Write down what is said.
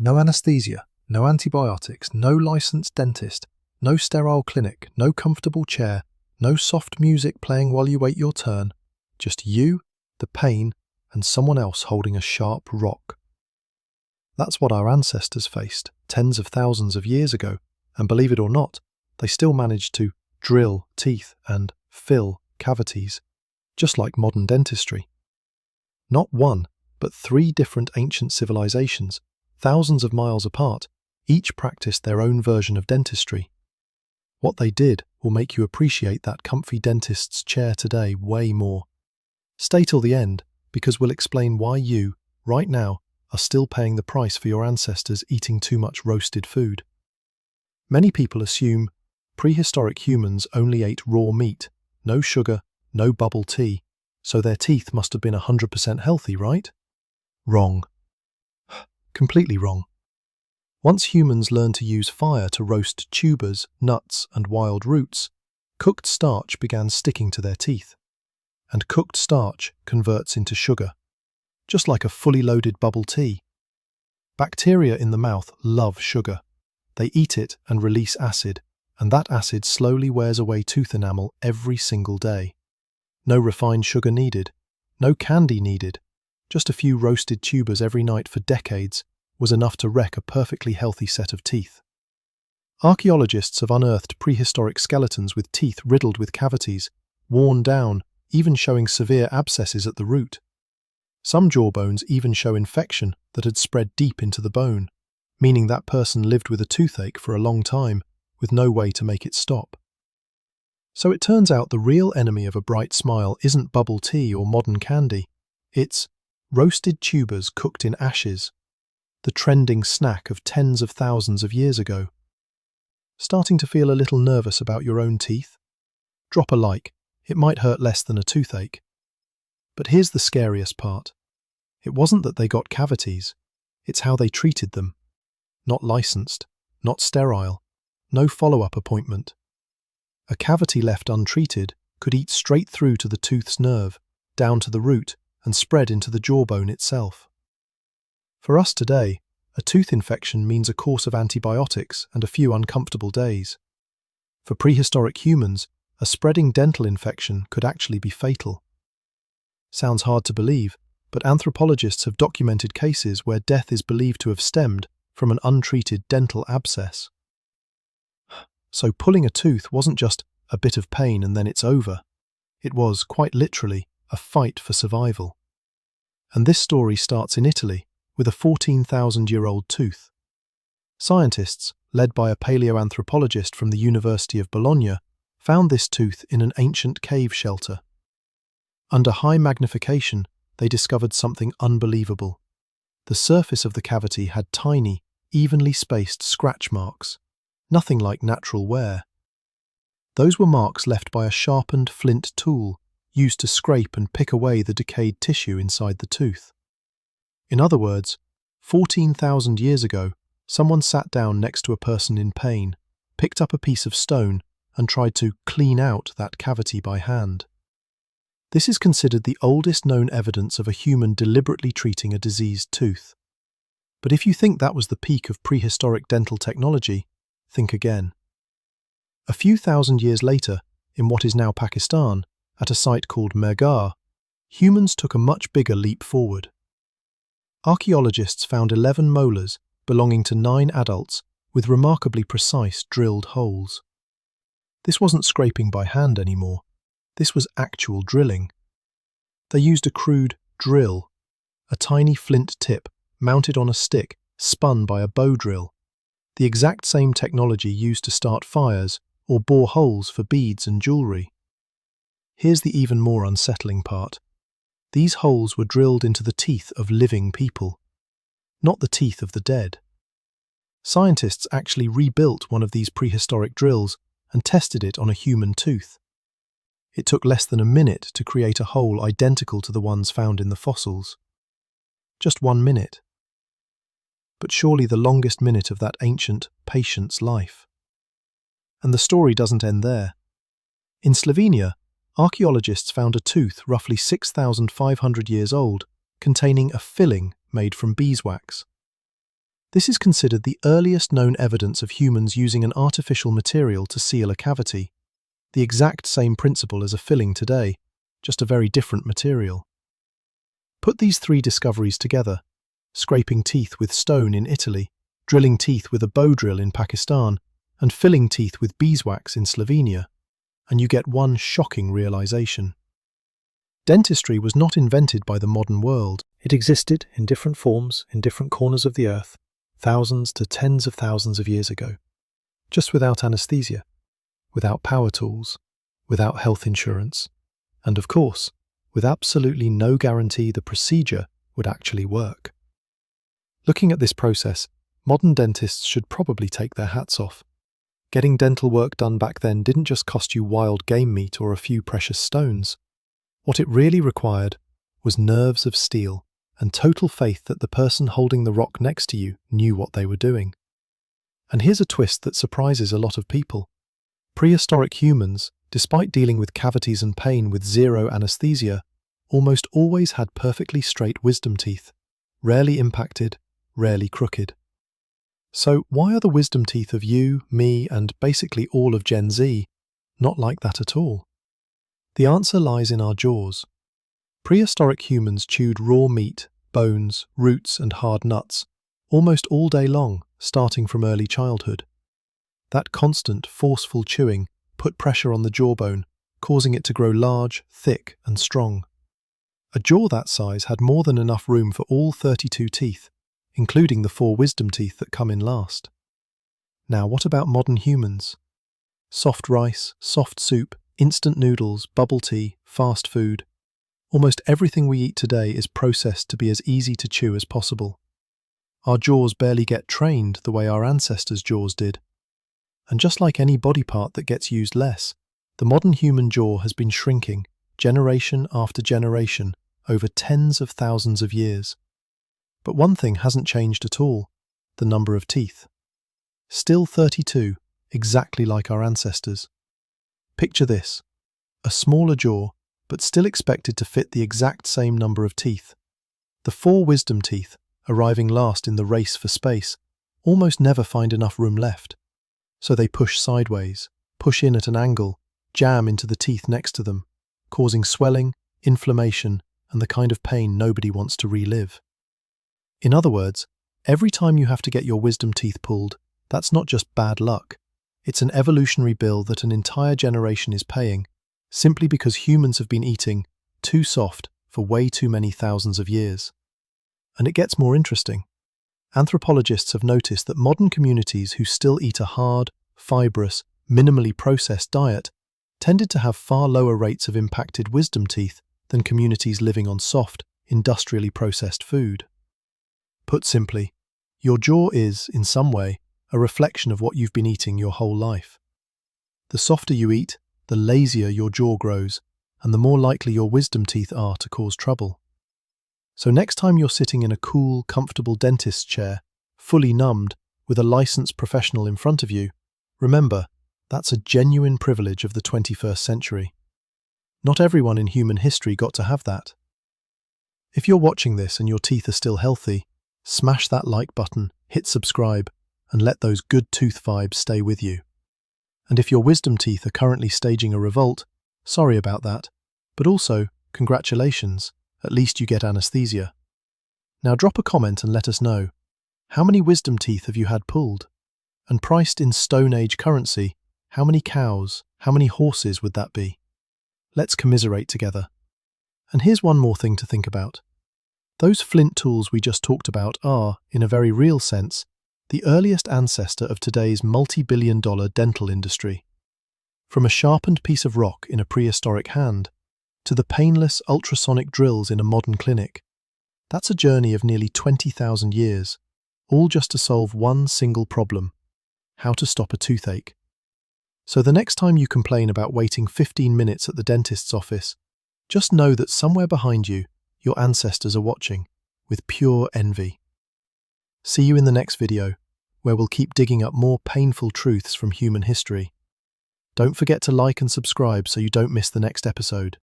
No anesthesia, no antibiotics, no licensed dentist, no sterile clinic, no comfortable chair, no soft music playing while you wait your turn. Just you, the pain, and someone else holding a sharp rock. That's what our ancestors faced tens of thousands of years ago, and believe it or not, they still managed to drill teeth and fill cavities, just like modern dentistry. Not one, but 3 different ancient civilizations, thousands of miles apart, each practiced their own version of dentistry. What they did will make you appreciate that comfy dentist's chair today way more. Stay till the end, because we'll explain why you, right now, are still paying the price for your ancestors eating too much roasted food. Many people assume prehistoric humans only ate raw meat, no sugar, no bubble tea, so their teeth must have been 100% healthy, right? Wrong. Completely wrong. Once humans learned to use fire to roast tubers, nuts, and wild roots, cooked starch began sticking to their teeth. And cooked starch converts into sugar, just like a fully loaded bubble tea. Bacteria in the mouth love sugar. They eat it and release acid, and that acid slowly wears away tooth enamel every single day. No refined sugar needed, no candy needed. Just a few roasted tubers every night for decades was enough to wreck a perfectly healthy set of teeth. Archaeologists have unearthed prehistoric skeletons with teeth riddled with cavities, worn down, even showing severe abscesses at the root. Some jawbones even show infection that had spread deep into the bone, meaning that person lived with a toothache for a long time, with no way to make it stop. So it turns out the real enemy of a bright smile isn't bubble tea or modern candy. It's roasted tubers cooked in ashes, the trending snack of tens of thousands of years ago. Starting to feel a little nervous about your own teeth? Drop a like, it might hurt less than a toothache. But here's the scariest part. It wasn't that they got cavities, it's how they treated them. Not licensed, not sterile, no follow-up appointment. A cavity left untreated could eat straight through to the tooth's nerve, down to the root, and spread into the jawbone itself. For us today, a tooth infection means a course of antibiotics and a few uncomfortable days. For prehistoric humans, a spreading dental infection could actually be fatal. Sounds hard to believe, but anthropologists have documented cases where death is believed to have stemmed from an untreated dental abscess. So pulling a tooth wasn't just a bit of pain and then it's over. It was, quite literally, a fight for survival. And this story starts in Italy, with a 14,000-year-old tooth. Scientists, led by a paleoanthropologist from the University of Bologna, found this tooth in an ancient cave shelter. Under high magnification, they discovered something unbelievable. The surface of the cavity had tiny, evenly spaced scratch marks, nothing like natural wear. Those were marks left by a sharpened flint tool used to scrape and pick away the decayed tissue inside the tooth. In other words, 14,000 years ago, someone sat down next to a person in pain, picked up a piece of stone, and tried to clean out that cavity by hand. This is considered the oldest known evidence of a human deliberately treating a diseased tooth. But if you think that was the peak of prehistoric dental technology, think again. A few thousand years later, in what is now Pakistan, at a site called Mehrgarh, humans took a much bigger leap forward. Archaeologists found 11 molars belonging to 9 adults with remarkably precise drilled holes. This wasn't scraping by hand anymore. This was actual drilling. They used a crude drill, a tiny flint tip mounted on a stick spun by a bow drill, the exact same technology used to start fires or bore holes for beads and jewelry. Here's the even more unsettling part. These holes were drilled into the teeth of living people, not the teeth of the dead. Scientists actually rebuilt one of these prehistoric drills and tested it on a human tooth. It took less than a minute to create a hole identical to the ones found in the fossils. Just 1 minute. But surely the longest minute of that ancient patient's life. And the story doesn't end there. In Slovenia, archaeologists found a tooth roughly 6,500 years old containing a filling made from beeswax. This is considered the earliest known evidence of humans using an artificial material to seal a cavity, the exact same principle as a filling today, just a very different material. Put these three discoveries together: scraping teeth with stone in Italy, drilling teeth with a bow drill in Pakistan, and filling teeth with beeswax in Slovenia, and you get one shocking realization. Dentistry was not invented by the modern world. It existed in different forms in different corners of the earth, thousands to tens of thousands of years ago, just without anesthesia, without power tools, without health insurance, and of course, with absolutely no guarantee the procedure would actually work. Looking at this process, modern dentists should probably take their hats off. Getting dental work done back then didn't just cost you wild game meat or a few precious stones. What it really required was nerves of steel and total faith that the person holding the rock next to you knew what they were doing. And here's a twist that surprises a lot of people. Prehistoric humans, despite dealing with cavities and pain with zero anesthesia, almost always had perfectly straight wisdom teeth, rarely impacted, rarely crooked. So why are the wisdom teeth of you, me, and basically all of Gen Z not like that at all? The answer lies in our jaws. Prehistoric humans chewed raw meat, bones, roots, and hard nuts, almost all day long, starting from early childhood. That constant, forceful chewing put pressure on the jawbone, causing it to grow large, thick, and strong. A jaw that size had more than enough room for all 32 teeth, including the 4 wisdom teeth that come in last. Now, what about modern humans? Soft rice, soft soup, instant noodles, bubble tea, fast food. Almost everything we eat today is processed to be as easy to chew as possible. Our jaws barely get trained the way our ancestors' jaws did. And just like any body part that gets used less, the modern human jaw has been shrinking, generation after generation, over tens of thousands of years. But one thing hasn't changed at all: the number of teeth. Still 32, exactly like our ancestors. Picture this: a smaller jaw, but still expected to fit the exact same number of teeth. The 4 wisdom teeth, arriving last in the race for space, almost never find enough room left. So they push sideways, push in at an angle, jam into the teeth next to them, causing swelling, inflammation, and the kind of pain nobody wants to relive. In other words, every time you have to get your wisdom teeth pulled, that's not just bad luck. It's an evolutionary bill that an entire generation is paying, simply because humans have been eating too soft for way too many thousands of years. And it gets more interesting. Anthropologists have noticed that modern communities who still eat a hard, fibrous, minimally processed diet tended to have far lower rates of impacted wisdom teeth than communities living on soft, industrially processed food. Put simply, your jaw is, in some way, a reflection of what you've been eating your whole life. The softer you eat, the lazier your jaw grows, and the more likely your wisdom teeth are to cause trouble. So next time you're sitting in a cool, comfortable dentist's chair, fully numbed, with a licensed professional in front of you, remember, that's a genuine privilege of the 21st century. Not everyone in human history got to have that. If you're watching this and your teeth are still healthy, smash that like button, hit subscribe, and let those good tooth vibes stay with you. And if your wisdom teeth are currently staging a revolt, sorry about that, but also, congratulations, at least you get anesthesia. Now drop a comment and let us know, how many wisdom teeth have you had pulled? And priced in Stone Age currency, how many cows, how many horses would that be? Let's commiserate together. And here's one more thing to think about. Those flint tools we just talked about are, in a very real sense, the earliest ancestor of today's multi-billion-dollar dental industry. From a sharpened piece of rock in a prehistoric hand, to the painless ultrasonic drills in a modern clinic, that's a journey of nearly 20,000 years, all just to solve one single problem: how to stop a toothache. So the next time you complain about waiting 15 minutes at the dentist's office, just know that somewhere behind you, your ancestors are watching, with pure envy. See you in the next video, where we'll keep digging up more painful truths from human history. Don't forget to like and subscribe so you don't miss the next episode.